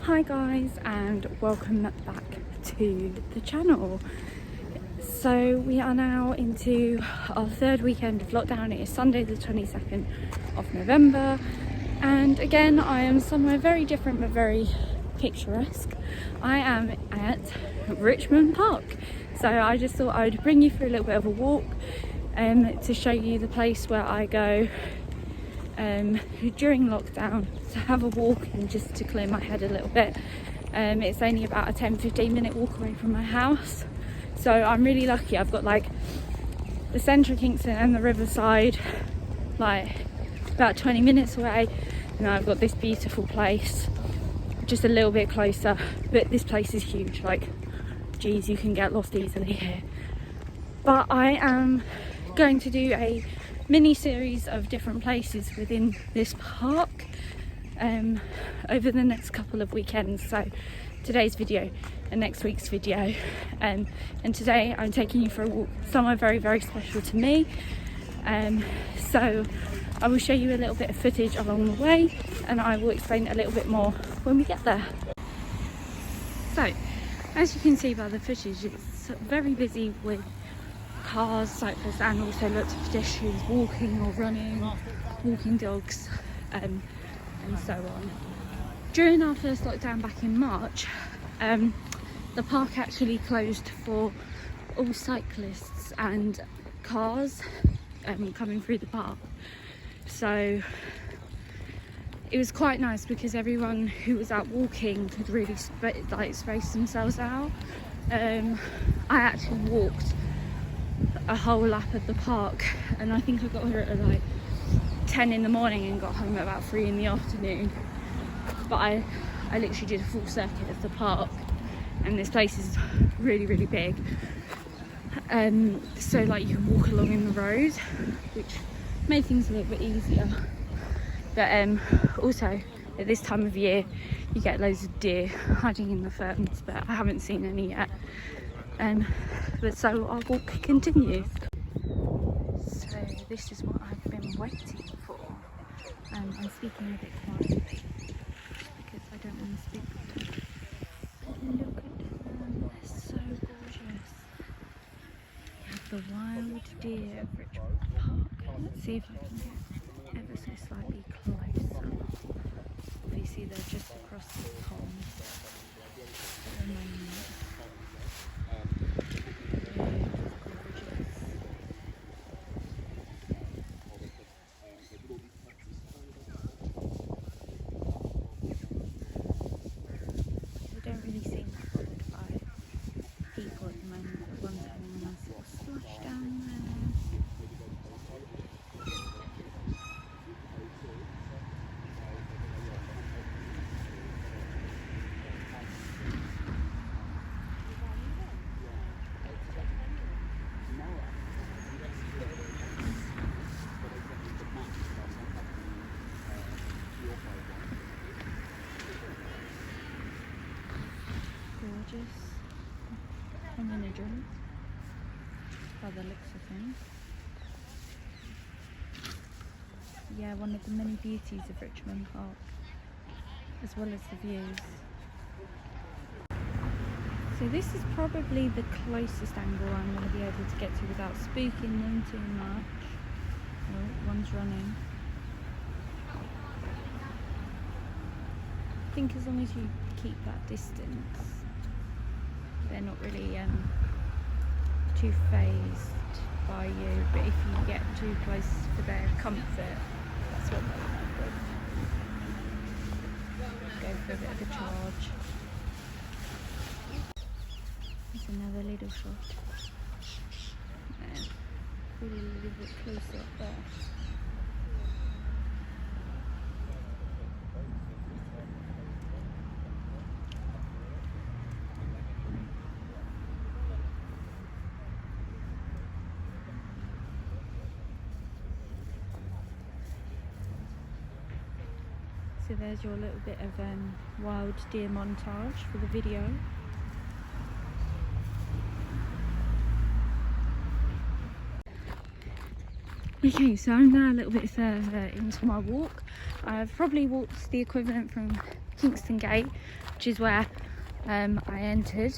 Hi guys, and welcome back to the channel. So we are now into our third weekend of lockdown. It is Sunday the 22nd of November, and again I am somewhere very different but very picturesque. I am at Richmond Park, so I just thought I would bring you for a little bit of a walk to show you the place where I go during lockdown, to have a walk and just to clear my head a little bit. It's only about a 10-15 minute walk away from my house, so I'm really lucky. I've got like the centre of Kingston and the riverside like about 20 minutes away, and I've got this beautiful place just a little bit closer. But this place is huge, like geez, you can get lost easily here. But I am going to do a mini series of different places within this park over the next couple of weekends. So today's video and next week's video, and today I'm taking you for a walk somewhere very, very special to me. So I will show you a little bit of footage along the way, and I will explain a little bit more when we get there. So as you can see by the footage, it's very busy with cars, cyclists, and also lots of pedestrians walking or running, walking dogs, and so on. During our first lockdown back in March, the park actually closed for all cyclists and cars coming through the park. So it was quite nice because everyone who was out walking could really space themselves out. I actually walked a whole lap of the park, and I think I got here at like 10 in the morning and got home at about 3 in the afternoon. But I literally did a full circuit of the park, and this place is really, really big. So like you can walk along in the road, which made things a little bit easier. But also at this time of year you get loads of deer hiding in the ferns, but I haven't seen any yet. But so our walk continues. So this is what I've been waiting for. I'm speaking a bit quietly because I don't want to speak too much. Look at them, they're so gorgeous. We have the wild deer of Richmond Park. Let's see if I can get ever so slightly closer. Obviously they're just across the pond at the moment. I'm in a drink by the looks of things. Yeah, one of the many beauties of Richmond Park, as well as the views. So this is probably the closest angle I'm going to be able to get to without spooking them too much. Oh, one's running. I think as long as you keep that distance, they're not really too phased by you, but if you get too close for their comfort, that's what they'll happen. Go for a bit of a charge. There's another little shot. Probably a little bit closer up there. So there's your little bit of wild deer montage for the video. Okay, so I'm now a little bit further into my walk. I've probably walked the equivalent from Kingston Gate, which is where I entered,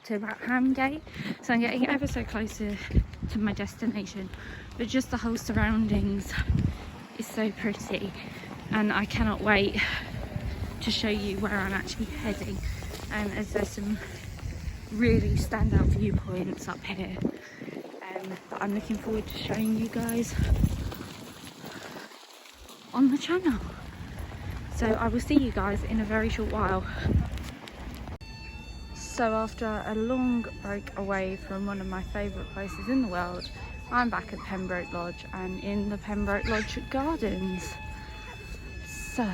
to about Ham Gate. So I'm getting ever so closer to my destination, but just the whole surroundings is so pretty, and I cannot wait to show you where I'm actually heading, as there's some really standout viewpoints up here that I'm looking forward to showing you guys on the channel. So I will see you guys in a very short while. So after a long break away from one of my favourite places in the world, I'm back at Pembroke Lodge and in the Pembroke Lodge gardens. So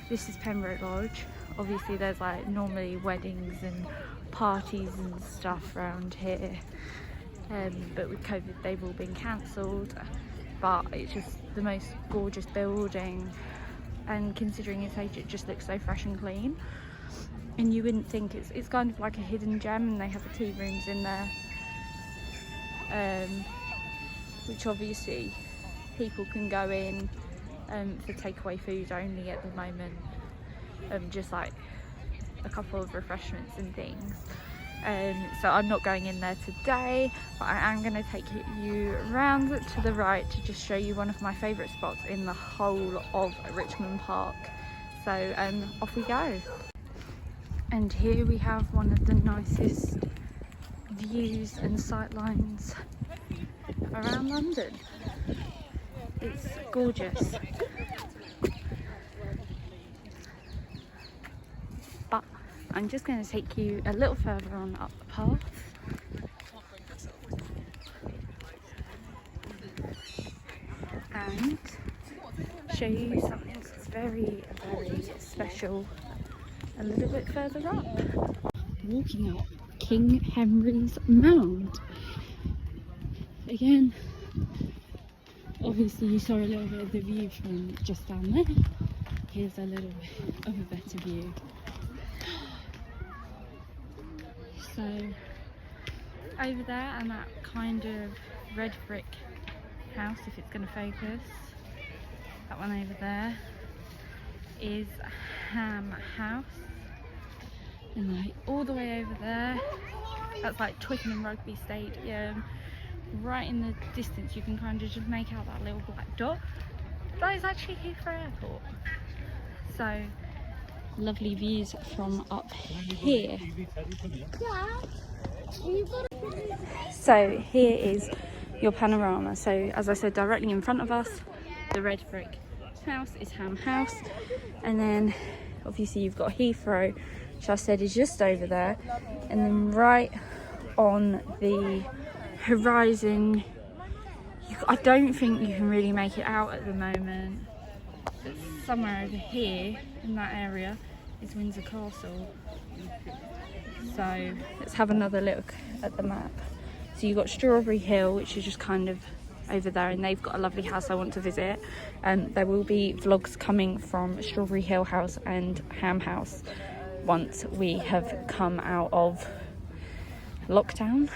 this is Pembroke Lodge. Obviously there's like normally weddings and parties and stuff around here, but with COVID they've all been cancelled. But it's just the most gorgeous building, and considering its age it just looks so fresh and clean, and you wouldn't think it's kind of like a hidden gem. And they have the tea rooms in there, which obviously people can go in for takeaway food only at the moment, just like a couple of refreshments and things. So I'm not going in there today, but I am going to take you around to the right to just show you one of my favourite spots in the whole of Richmond Park. So off we go. And here we have one of the nicest views and sightlines around London. It's gorgeous. But I'm just going to take you a little further on up the path. And show you something that's very, very special a little bit further up. Walking up King Henry's Mound. Again, obviously you saw a little bit of the view from just down there. Here's a little bit of a better view. So over there, and that kind of red brick house, if it's going to focus, that one over there is Ham House, and like all the way over there, that's like Twickenham Rugby Stadium. Right in the distance you can kind of just make out that little black dot. That is actually Heathrow Airport. So lovely views from up here. So here is your panorama. So as I said, directly in front of us, the red brick house is Ham House, and then obviously you've got Heathrow, which I said is just over there, and then right on the horizon, I don't think you can really make it out at the moment, but somewhere over here in that area is Windsor Castle. So let's have another look at the map. So you've got Strawberry Hill, which is just kind of over there, and they've got a lovely house I want to visit. There will be vlogs coming from Strawberry Hill House and Ham House once we have come out of lockdown.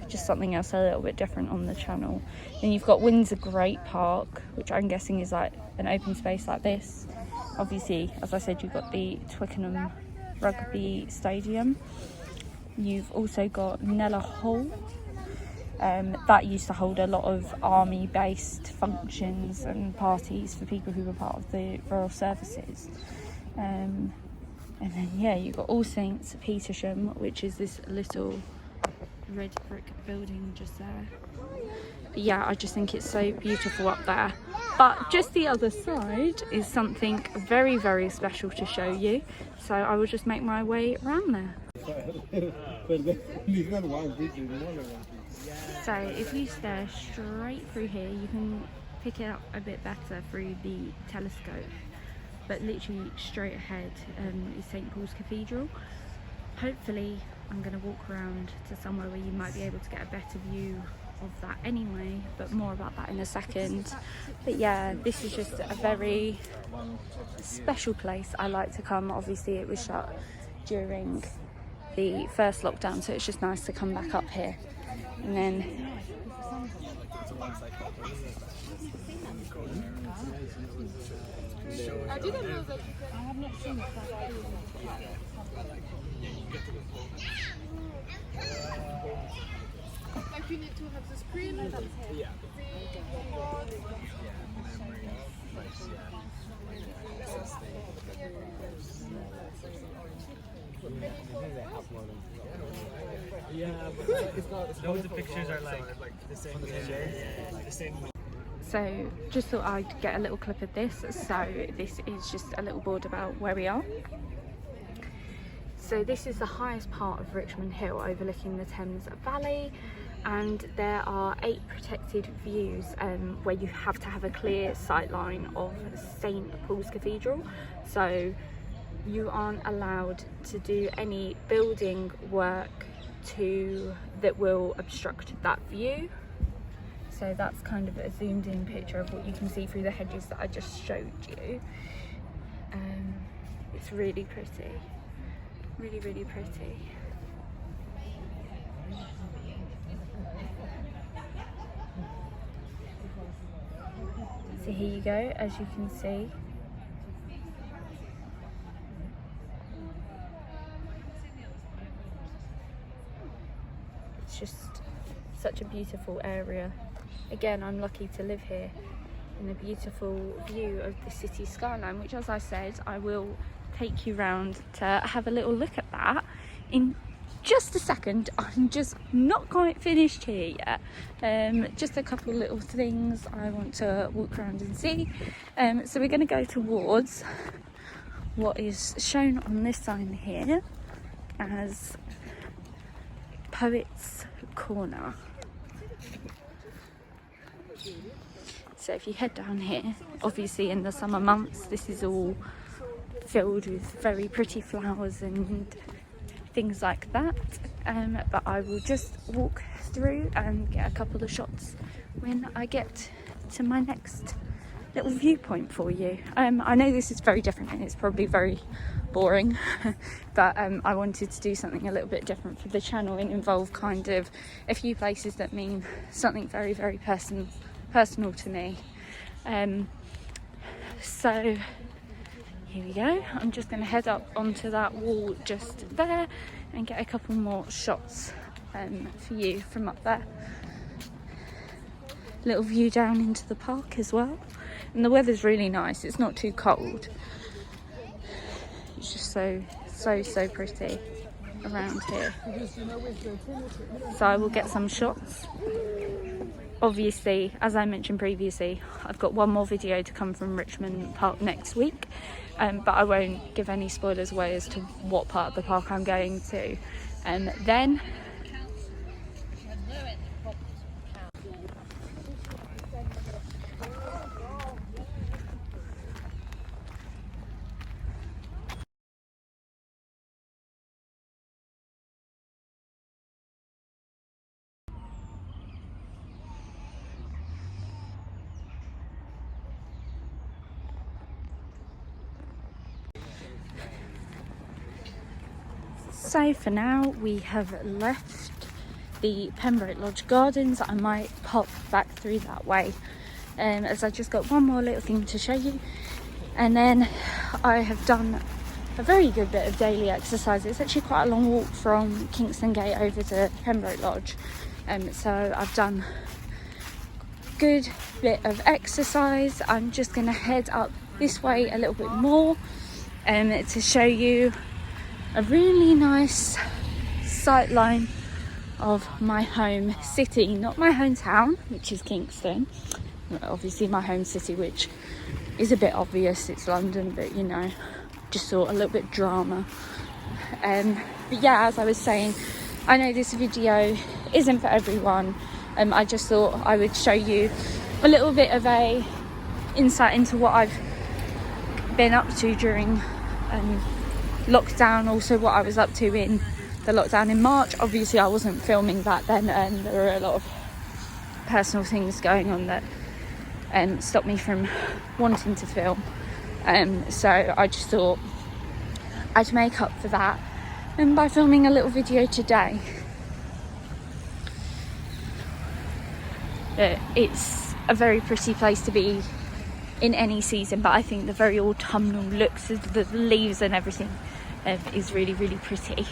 Just something else a little bit different on the channel. Then you've got Windsor Great Park, which I'm guessing is like an open space like this. Obviously, as I said, you've got the Twickenham Rugby Stadium. You've also got Nella Hall. That used to hold a lot of army-based functions and parties for people who were part of the Royal Services. And then, yeah, you've got All Saints Petersham, which is this little red brick building just there. But yeah, I just think it's so beautiful up there. But just the other side is something very, very special to show you. So I will just make my way around there. So if you stare straight through here, you can pick it up a bit better through the telescope. But literally straight ahead is St Paul's Cathedral. Hopefully I'm going to walk around to somewhere where you might be able to get a better view of that anyway, but more about that in a second. But yeah, this is just a very special place. I like to come. Obviously it was shut during the first lockdown, so it's just nice to come back up here. And then I didn't know that. I have not seen it. Like you need to have the screen. Yeah. Those pictures are like the same. Yeah, the same. So just thought I'd get a little clip of this. So this is just a little board about where we are. So this is the highest part of Richmond Hill overlooking the Thames Valley, and there are 8 protected views where you have to have a clear sight line of St Paul's Cathedral. So you aren't allowed to do any building work that will obstruct that view. So that's kind of a zoomed in picture of what you can see through the hedges that I just showed you. It's really pretty, really, really pretty. So here you go, as you can see. It's just such a beautiful area. Again, I'm lucky to live here in a beautiful view of the city skyline, which, as I said, I will take you round to have a little look at that in just a second. I'm just not quite finished here yet. Just a couple of little things I want to walk around and see. So we're going to go towards what is shown on this sign here as Poets Corner. So if you head down here, obviously in the summer months, this is all filled with very pretty flowers and things like that. But I will just walk through and get a couple of shots when I get to my next little viewpoint for you. I know this is very different and it's probably very boring, but I wanted to do something a little bit different for the channel and involve kind of a few places that mean something very, very personal to me. So here we go. I'm just going to head up onto that wall just there and get a couple more shots for you from up there. Little view down into the park as well, and the weather's really nice. It's not too cold. It's just so pretty around here. So I will get some shots. Obviously, as I mentioned previously, I've got one more video to come from Richmond Park next week, but I won't give any spoilers away as to what part of the park I'm going to. Then so for now we have left the Pembroke Lodge gardens. I might pop back through that way as I just got one more little thing to show you, and then I have done a very good bit of daily exercise. It's actually quite a long walk from Kingston Gate over to Pembroke Lodge, so I've done a good bit of exercise. I'm just going to head up this way a little bit more to show you a really nice sight line of my home city, not my hometown, which is Kingston, obviously my home city, which is a bit obvious, it's London, but you know, just thought a little bit drama. But yeah, as I was saying, I know this video isn't for everyone. I just thought I would show you a little bit of a insight into what I've been up to during lockdown, also what I was up to in the lockdown in March. Obviously I wasn't filming that then, and there were a lot of personal things going on that stopped me from wanting to film, so I just thought I'd make up for that by filming a little video today. It's a very pretty place to be in any season, but I think the very autumnal looks of the leaves and everything is really, really pretty.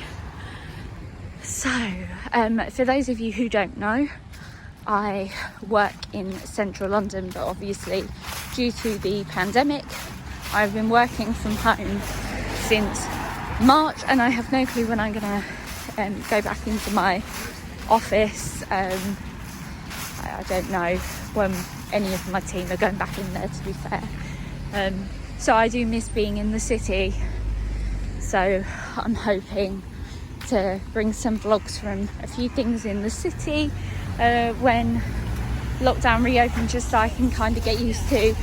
So for those of you who don't know, I work in central London, but obviously due to the pandemic I've been working from home since March, and I have no clue when I'm gonna go back into my office. I don't know when any of my team are going back in there, to be fair. So I do miss being in the city, so I'm hoping to bring some vlogs from a few things in the city when lockdown reopens, just so I can kind of get used to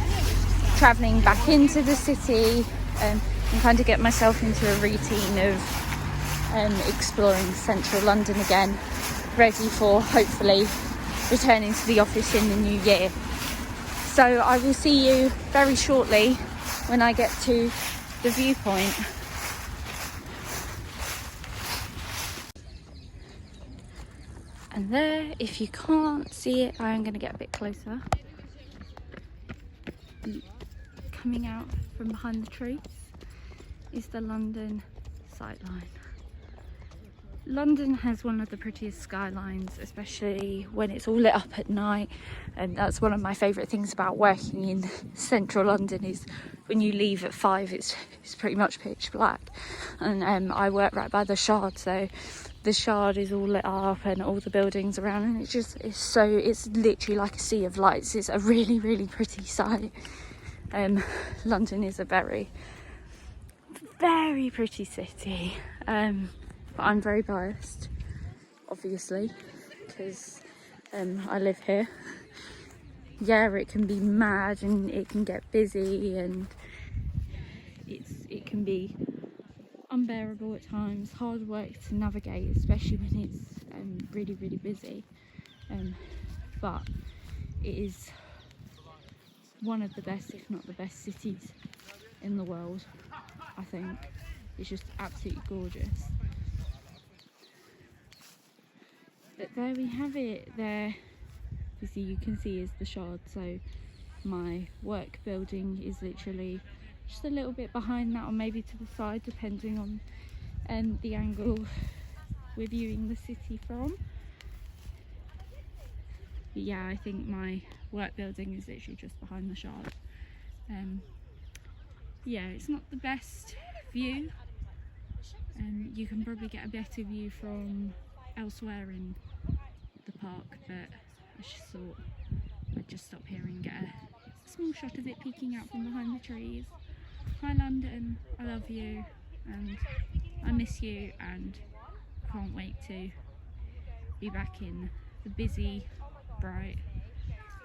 travelling back into the city and kind of get myself into a routine of exploring central London again, ready for hopefully returning to the office in the new year. So I will see you very shortly when I get to the viewpoint. And there, if you can't see it, I am going to get a bit closer. Coming out from behind the trees is the London Skyline. London has one of the prettiest skylines, especially when it's all lit up at night, and that's one of my favourite things about working in central London, is when you leave at 5 it's pretty much pitch black. And I work right by the Shard, so the Shard is all lit up and all the buildings around, and it's literally like a sea of lights. It's a really, really pretty sight. London is a very, very pretty city, but I'm very biased, obviously, because I live here. Yeah, it can be mad and it can get busy, and it can be unbearable at times, hard work to navigate, especially when it's really, really busy. But it is one of the best, if not the best, cities in the world, I think. It's just absolutely gorgeous. But there we have it. There, obviously you can see, is the Shard. So my work building is literally just a little bit behind that, or maybe to the side, depending on the angle we're viewing the city from. But yeah, I think my work building is literally just behind the Shard. Yeah, it's not the best view, and you can probably get a better view from elsewhere in the park, but I just thought I'd just stop here and get a small shot of it peeking out from behind the trees. Hi London, I love you and I miss you, and can't wait to be back in the busy, bright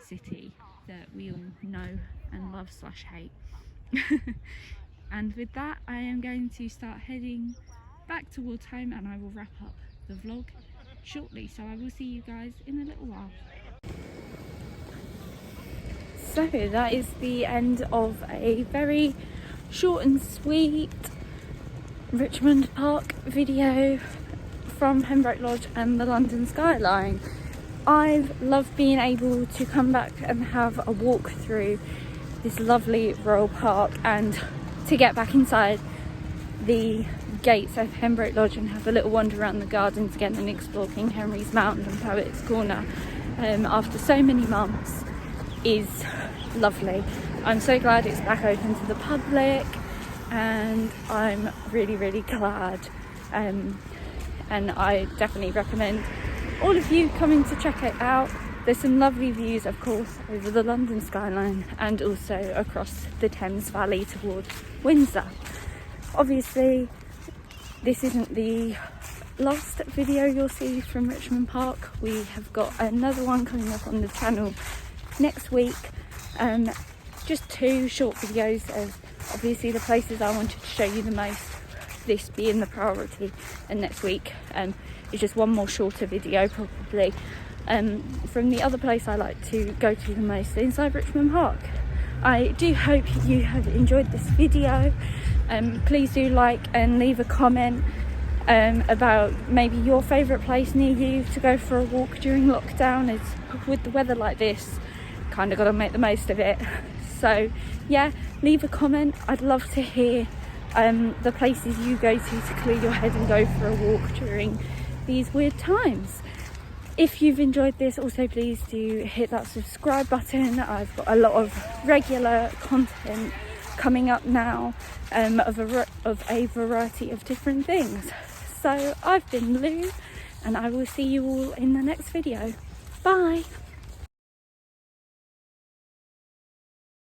city that we all know and love / hate. And with that, I am going to start heading back towards home, and I will wrap up the vlog shortly, so I will see you guys in a little while. So that is the end of a very short and sweet Richmond Park video from Pembroke Lodge and the London Skyline. I've loved being able to come back and have a walk through this lovely royal park, and to get back inside the gates of Pembroke Lodge and have a little wander around the gardens again and explore King Henry's Mountain and Poets Corner after so many months is lovely. I'm so glad it's back open to the public, and I'm really, really glad, and I definitely recommend all of you coming to check it out. There's some lovely views, of course, over the London Skyline and also across the Thames Valley towards Windsor. Obviously, this isn't the last video you'll see from Richmond Park. We have got another one coming up on the channel next week. Just 2 short videos of obviously the places I wanted to show you the most, this being the priority, and next week is just one more shorter video probably from the other place I like to go to the most, inside Richmond Park. I do hope you have enjoyed this video. Please do like and leave a comment about maybe your favourite place near you to go for a walk during lockdown. As with the weather like this, kind of got to make the most of it. So yeah, leave a comment. I'd love to hear the places you go to clear your head and go for a walk during these weird times. If you've enjoyed this, also please do hit that subscribe button. I've got a lot of regular content coming up now, of a variety of different things. So I've been Lou, and I will see you all in the next video. Bye.